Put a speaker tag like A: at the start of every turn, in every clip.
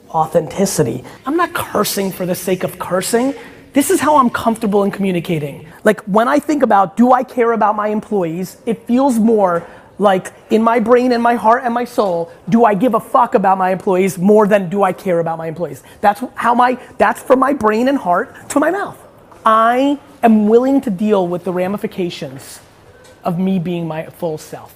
A: authenticity. I'm not cursing for the sake of cursing. This is how I'm comfortable in communicating. Like when I think about, do I care about my employees? It feels more like in my brain and my heart and my soul, do I give a fuck about my employees more than do I care about my employees? That's from my brain and heart to my mouth. I am willing to deal with the ramifications of me being my full self.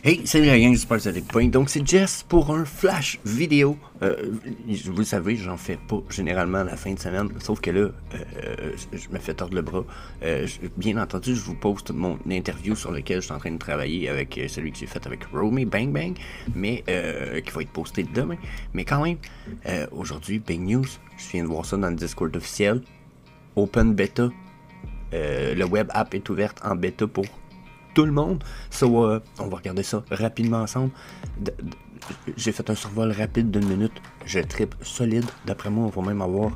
B: Hey, salut la gang, j'espère que vous allez bien. Donc c'est Jess pour un flash vidéo. Vous le savez, j'en fais pas généralement à la fin de semaine, sauf que là, je me fais tordre le bras. Bien entendu, je vous poste mon interview sur lequel je suis en train de travailler avec celui que j'ai fait avec Romy Bang Bang, mais qui va être posté demain. Mais quand même, aujourd'hui, big news, je viens de voir ça dans le Discord officiel. Open beta. Le web app est ouverte en bêta pour tout le monde. So, on va regarder ça rapidement ensemble. J'ai fait un survol rapide d'1 minute. Je trippe solide. D'après moi, on va même avoir...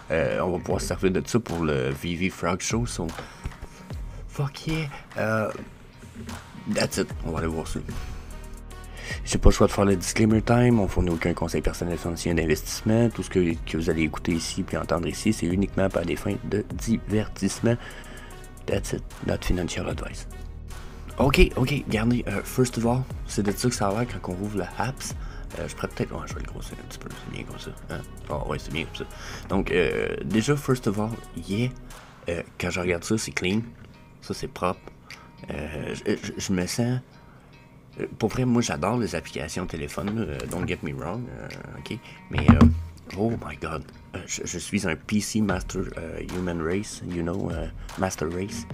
B: on va pouvoir se servir de ça pour le VV Frog Show. So, fuck yeah. That's it. On va aller voir ça. J'ai pas le choix de faire le disclaimer time. On fournit aucun conseil personnel financier d'investissement. Tout ce que vous allez écouter ici puis entendre ici, c'est uniquement par des fins de divertissement. That's it. Not financial advice. Ok, regardez, first of all, c'est de ça que ça a l'air quand on rouvre le apps. Je pourrais peut-être, ouais, je vais le grossir un petit peu, c'est bien comme ça. Hein? Oh, ouais, c'est bien comme ça. Donc, déjà, first of all, yeah, quand je regarde ça, c'est clean. Ça, c'est propre. Je me sens... pour vrai, moi, j'adore les applications téléphone, don't get me wrong, ok? Mais, oh my god, je suis un PC Master Human Race, you know, Master Race.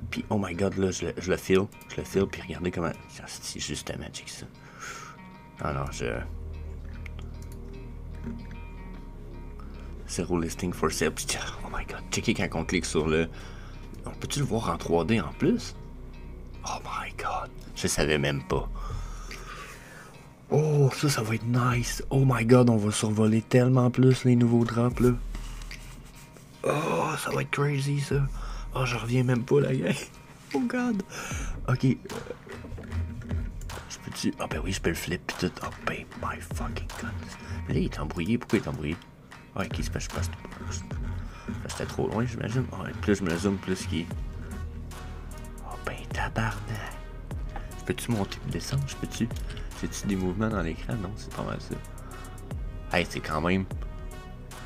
B: Puis oh my god, là, je le feel, puis regardez comment, c'est juste magic ça. Alors, Zero listing for sale, puis oh my god, checkez quand on clique sur le... On peut-tu le voir en 3D en plus? Oh my god, je savais même pas. Oh, ça va être nice. Oh my god, on va survoler tellement plus les nouveaux drops là. Oh, ça va être crazy ça. Oh, je reviens même pas la gang. Oh god. Ok. Je peux-tu... Ah ben oui, je peux le flip pis tout. Oh ben, my fucking god. Mais là, il est embrouillé. Pourquoi il est embrouillé? Ah, ok, c'est parce que c'était trop loin, j'imagine. Oh, plus je me zoome, plus qu'il... Oh ben, tabarnak. Je peux-tu monter et descendre? Je peux-tu... J'ai-tu des mouvements dans l'écran? Non, c'est pas mal ça. Hey, c'est quand même...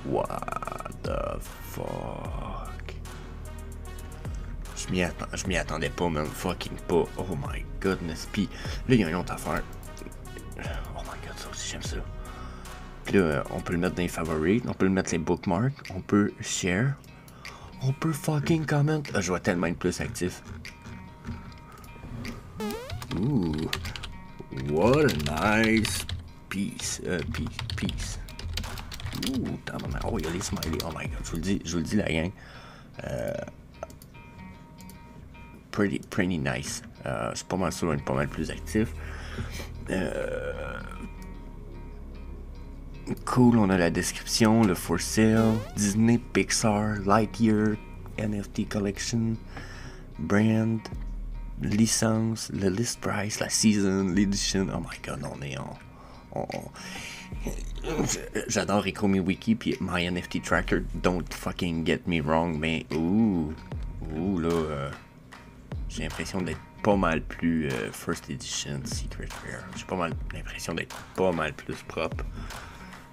B: What the fuck? Je m'y attendais pas, même fucking pas. Oh my goodness. Puis là, il y a une autre affaire. Oh my god, ça aussi, j'aime ça. Puis là, on peut le mettre dans les favorites, on peut le mettre les bookmarks, on peut share, on peut fucking comment. Je vais tellement être plus actif. Ooh. What a nice piece. Piece. Ouh, oh, il y a les smileys. Oh my god, je vous le dis la gang. Pretty nice. Je suis pas mal sûr d'être pas mal plus actif. Cool, on a la description, le for sale, Disney, Pixar, Lightyear, NFT Collection, brand, licence, le list price, la season, l'edition. Oh my god, on est j'adore Ecomi Wiki puis My NFT Tracker, don't fucking get me wrong, mais ouh là, j'ai l'impression d'être pas mal plus First Edition, Secret Rare. J'ai pas mal l'impression d'être pas mal plus propre.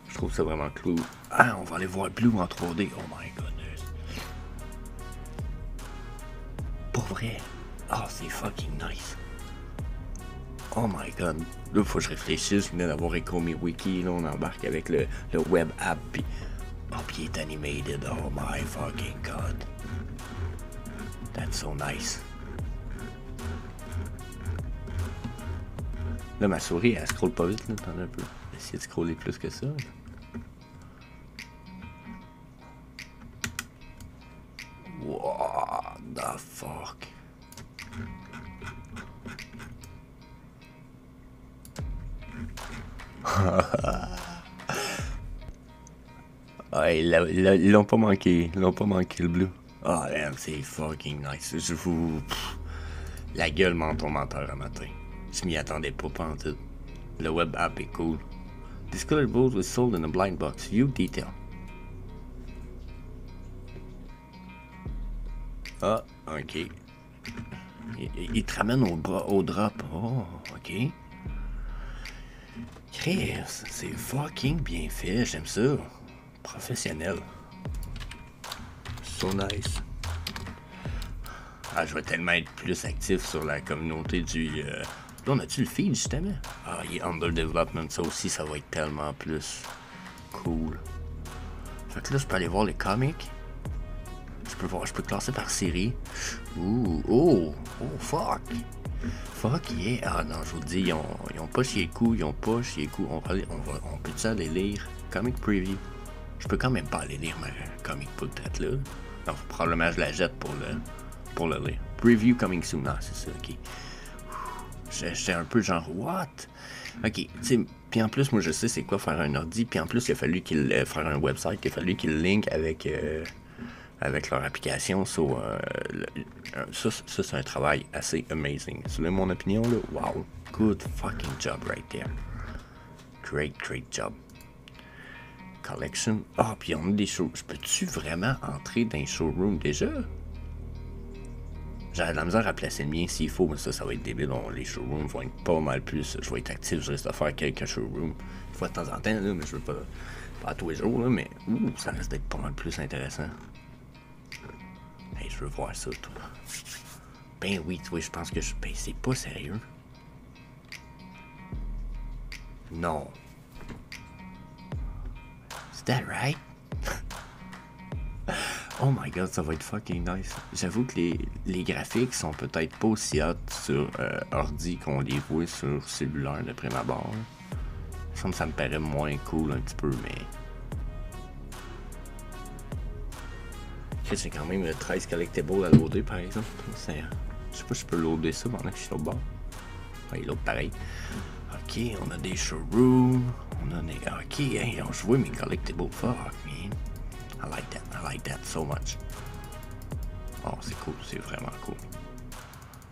B: Je trouve ça vraiment cool. Ah, on va aller voir Blue en 3D. Oh my goodness. Pour vrai. Oh, c'est fucking nice. Oh my god. Là, faut que je réfléchisse. Je venais d'avoir Ecomi Wiki. Là, on embarque avec le web app. Puis, oh, puis il est animated. Oh my fucking god. That's so nice. Là, ma souris, elle scrolle pas vite, là, attendez un peu. Essayer de scroller plus que ça. What the fuck? Ouais, ils l'ont pas manqué. Ils l'ont pas manqué, le bleu. Ah, oh, damn, c'est fucking nice. Je vous... La gueule menton menteur à matin. Je m'y attendais pas en tout. Le web app est cool. This collectible was sold in a blind box. View detail. Ah, ok. Il te ramène au drop. Oh, ok. Chris, c'est fucking bien fait, j'aime ça. Professionnel. So nice. Ah, je vais tellement être plus actif sur la communauté du... Là, on a-tu le feed, justement? Ah, il est under development. Ça aussi, ça va être tellement plus cool. Fait que là, je peux aller voir les comics. Je peux classer par série. Ouh, oh, fuck. Fuck yeah. Ah non, je vous dis, ils ont pas chié le coup, on peut-tu aller lire comic preview? Je peux quand même pas aller lire ma comic book traite là. Donc probablement je la jette pour le lire. Preview coming soon. Ah, c'est ça, ok. J'étais un peu genre, what? Ok, tu sais, puis en plus, moi je sais c'est quoi faire un ordi, puis en plus il a fallu qu'il faire un website, il a fallu qu'il link avec leur application. So, ça c'est un travail assez amazing. C'est mon opinion là. Wow, good fucking job right there. Great job. Collection. Ah, puis on a des shows. Peux-tu vraiment entrer dans les showrooms déjà? J'ai de la misère à placer le mien s'il faut, mais ça va être débile. Les showrooms vont être pas mal plus. Je vais être actif, je risque de faire quelques showrooms. Une fois de temps en temps, là, mais je veux pas à tous les jours, là, mais ça risque d'être pas mal plus intéressant. Hey, je veux voir ça, toi. Ben oui, tu vois, je pense que ben, c'est pas sérieux. Non. Is that right? Oh my god, ça va être fucking nice. J'avoue que les graphiques sont peut-être pas aussi hot sur ordi qu'on les voit sur cellulaire de prime abord. Ça me paraît moins cool un petit peu, mais... C'est quand même 13 collectibles à loader par exemple. Je sais pas si je peux loader ça pendant que je suis au bord. Ouais, il load pareil. Ok, on a des showrooms. On a des... Ok, hey, je vois mes collectibles. Fuck, man. I like that so much. Oh, c'est cool, c'est vraiment cool.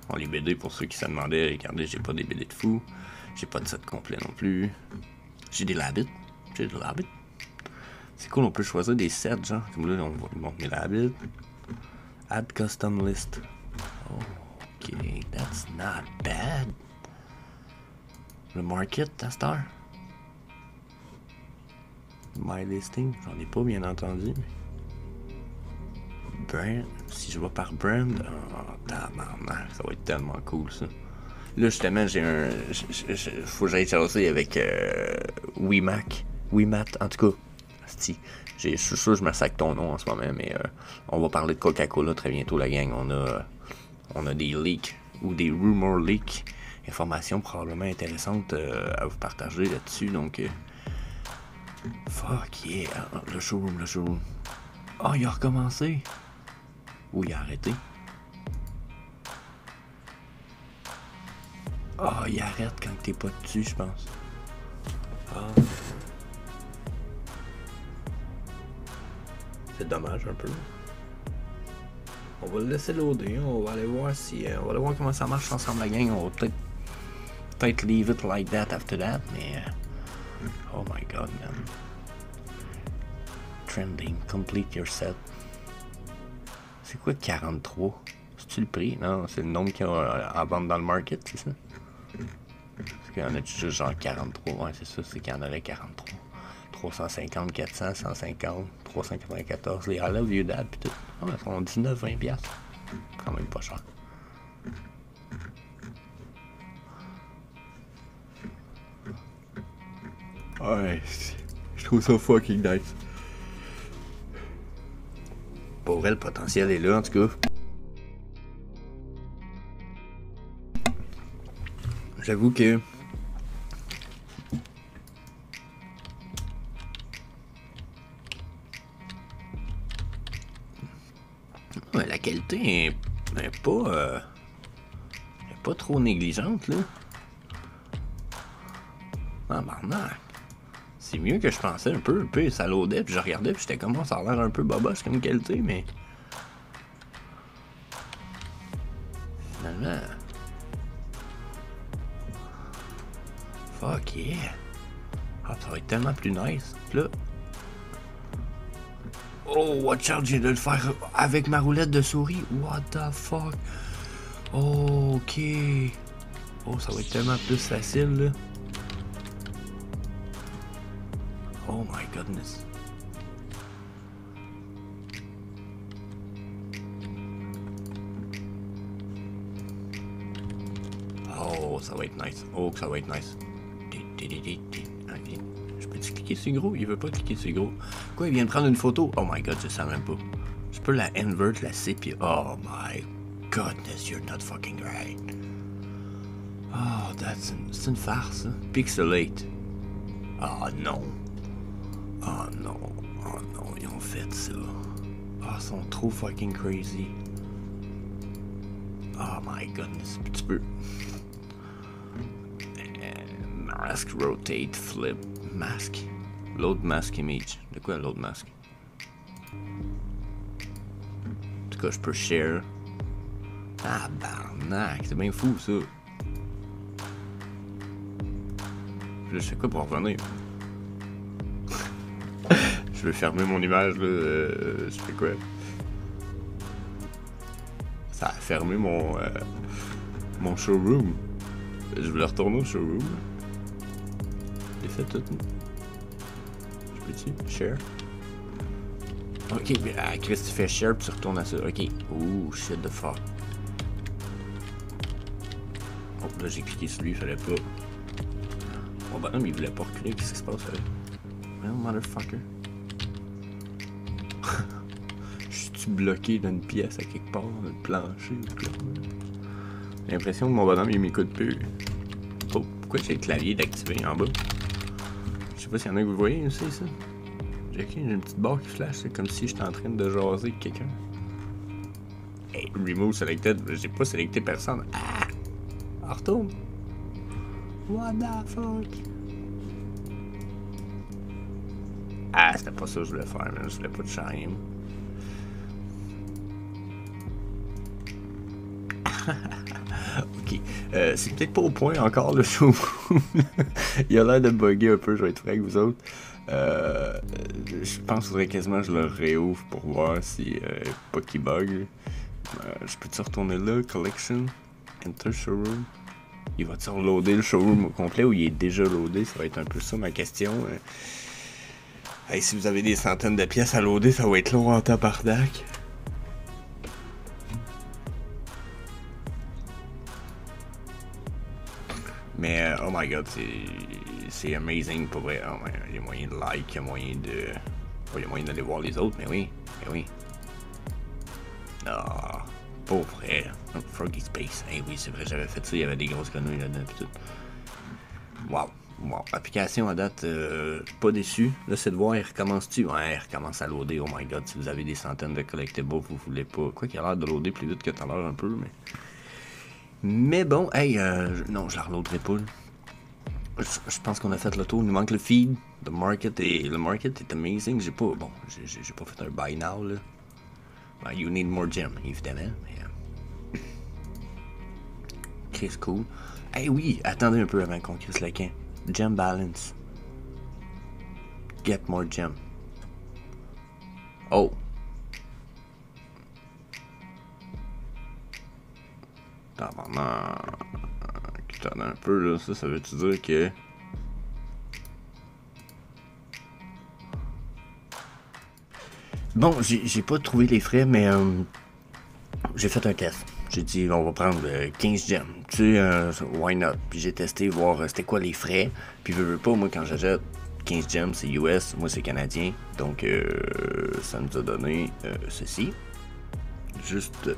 B: Bon, les BD, pour ceux qui se demandaient, regardez, j'ai pas des BD de fou. J'ai pas de set complet non plus. J'ai des Labbit. C'est cool, on peut choisir des sets, genre. Comme là, on va montrer mes Labbit. Add custom list. Oh, ok, that's not bad. Le market, à cette heure. My listing, j'en ai pas bien entendu. Brand, si je vais par brand, oh, tabarnak, ça va être tellement cool ça. Là justement j'ai un, faut que j'aille chercher avec Wimat, en tout cas. Je suis sûr que je me sac ton nom en ce moment, mais on va parler de Coca-Cola très bientôt la gang. On a des leaks ou des rumor leaks, informations probablement intéressantes à vous partager là-dessus, donc. Fuck yeah, le showroom. Oh, il a recommencé. Ou il a arrêté. Oh, il arrête quand t'es pas dessus, je pense. Ah. C'est dommage un peu. On va le laisser loader, on va aller voir si... on va aller voir comment ça marche ensemble la gang. On va peut-être leave it like that after that, mais... oh my god, man. Trending, complete your set. C'est quoi 43? C'est-tu le prix? Non, c'est le nombre qu'il y a en vente dans le market, c'est ça? Parce qu'il y en a juste genre 43, ouais, c'est ça, c'est qu'il y en aurait 43. 350, 400, 150, 394, les I love you dad, pis tout. Ah, mais sont 19-20$. Quand même pas cher. Ouais, je trouve ça fucking nice. Pour vrai, le potentiel est là, en tout cas. J'avoue que... ouais, la qualité est pas trop négligente, là. Ah, barnac. C'est mieux que je pensais un peu, ça loadait, puis je regardais, puis j'étais comme, oh, ça a l'air un peu boboche comme qualité, mais... finalement... fuck yeah! Ah, ça va être tellement plus nice. Puis là... Oh, watch out, je viens de le faire avec ma roulette de souris. What the fuck? Oh, ok. Oh, ça va être tellement plus facile, là. Oh my goodness. Oh, ça va être nice. Oh, ça va être nice. Je peux-tu cliquer sur gros? Il veut pas cliquer sur gros. Quoi, il vient de prendre une photo? Oh my god, je sais même pas. Je peux la invert, la C, puis oh my goodness, you're not fucking right. Oh, c'est une farce, hein? Pixelate. Oh non. Oh non. Oh non, ils ont fait ça. Oh, ils sont trop fucking crazy. Oh my goodness. Tu peux. Mask, rotate, flip, mask. Load mask image. De quoi load mask? En tout cas, je peux share. Ah, barnac, c'est bien fou ça. Je sais quoi pour revenir. Je vais fermer mon image là. Je fais quoi? Ça a fermé mon mon showroom. Je voulais retourner au showroom. J'ai fait tout. Je peux-tu? Share? Ok, Chris, tu fais share puis tu retournes à ça. Ok. Ouh, shit the fuck. Oh, là j'ai cliqué sur lui, il fallait pas. Oh bah non, mais il voulait pas reculer, qu'est-ce qui se passe là? Well, motherfucker. Je suis bloqué dans une pièce à quelque part, dans le plancher ou quoi? J'ai l'impression que mon bonhomme il m'écoute plus. Oh, pourquoi j'ai le clavier d'activer en bas? Je sais pas s'il y en a que vous voyez aussi ça. J'ai une petite barre qui flash, c'est comme si j'étais en train de jaser avec quelqu'un. Hey, remove selected, j'ai pas sélecté personne. Ah! Retourne! What the fuck? Ah, c'était pas ça que je voulais faire, mais je voulais pas de shame. Ok, c'est peut-être pas au point encore le show. Il a l'air de bugger un peu, je vais être franc avec vous autres. Je pense qu'il faudrait quasiment que je le réouvre pour voir si pas qu'il bug. Je peux-tu retourner là, collection, enter showroom. Il va-tu reloader le showroom au complet ou il est déjà loadé? Ça va être un peu ça ma question. Hey, si vous avez des centaines de pièces à loader, ça va être long en tabarnak. Mais oh my god, c'est amazing pour vrai. Oh my, il y a moyen de like, il y a moyen de. Oh, il y a moyen d'aller voir les autres, mais oui. Mais oui. Ah, pour vrai. Froggy Space. Eh oui, c'est vrai, j'avais fait ça, il y avait des grosses grenouilles là-dedans et tout. Wow. Wow. Application à date, pas déçu. Là, c'est de voir, il recommence-tu? Ouais, il recommence à loader. Oh my god, si vous avez des centaines de collectibles, vous voulez pas. Quoi qu'il a l'air de loader plus vite que tout à l'heure un peu, mais. Mais bon, hey, non, je la reloaderai pas. Je pense qu'on a fait le tour. Il nous manque le feed. Le market est amazing. J'ai pas fait un buy now là. Ben, you need more gem, évidemment. Mais, Chris cool. Hey oui, attendez un peu avant qu'on crisse le camp. Gem balance. Get more gem. Oh. Attends un peu là, ça veut-tu dire que... Bon, j'ai pas trouvé les frais, mais j'ai fait un test. J'ai dit, on va prendre 15 gems. Tu sais, why not? Puis j'ai testé, voir c'était quoi les frais. Puis veux pas, moi quand j'achète 15 gems, c'est US, moi c'est canadien. Donc ça nous a donné ceci. Juste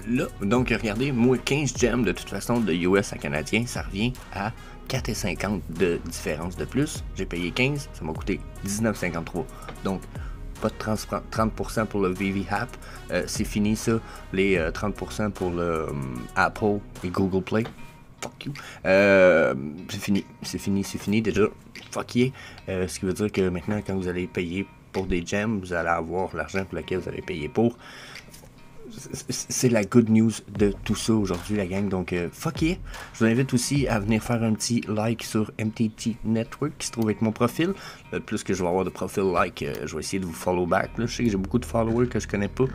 B: là. Donc regardez, moi 15 gems de toute façon de US à canadien, ça revient à 4,50 de différence de plus. J'ai payé 15, ça m'a coûté 19,53. Donc pas de 30% pour le VV App. C'est fini ça. Les 30% pour le Apple et Google Play. Fuck you. C'est fini déjà. Fuck yeah. Ce qui veut dire que maintenant, quand vous allez payer pour des gems, vous allez avoir l'argent pour lequel vous allez payer pour. c'est la good news de tout ça aujourd'hui, la gang. Donc, fuck yeah. Je vous invite aussi à venir faire un petit like sur MTT Network qui se trouve avec mon profil. Plus que je vais avoir de profil like, je vais essayer de vous follow back. Là. Je sais que j'ai beaucoup de followers que je connais pas.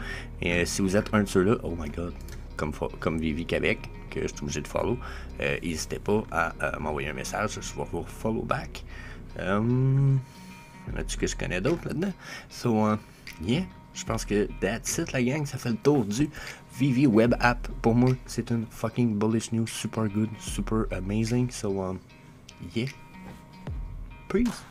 B: Et si vous êtes un de ceux-là, oh my god, comme Vivi Québec, que je suis obligé de follow, n'hésitez pas à m'envoyer un message. Je vais vous follow back. Y en a-tu que je connais d'autres là-dedans? So, yeah. Je pense que that's it, la gang. Ça fait le tour du Vivi Web App. Pour moi, c'est une fucking bullish news. Super good, super amazing. So, yeah. Peace.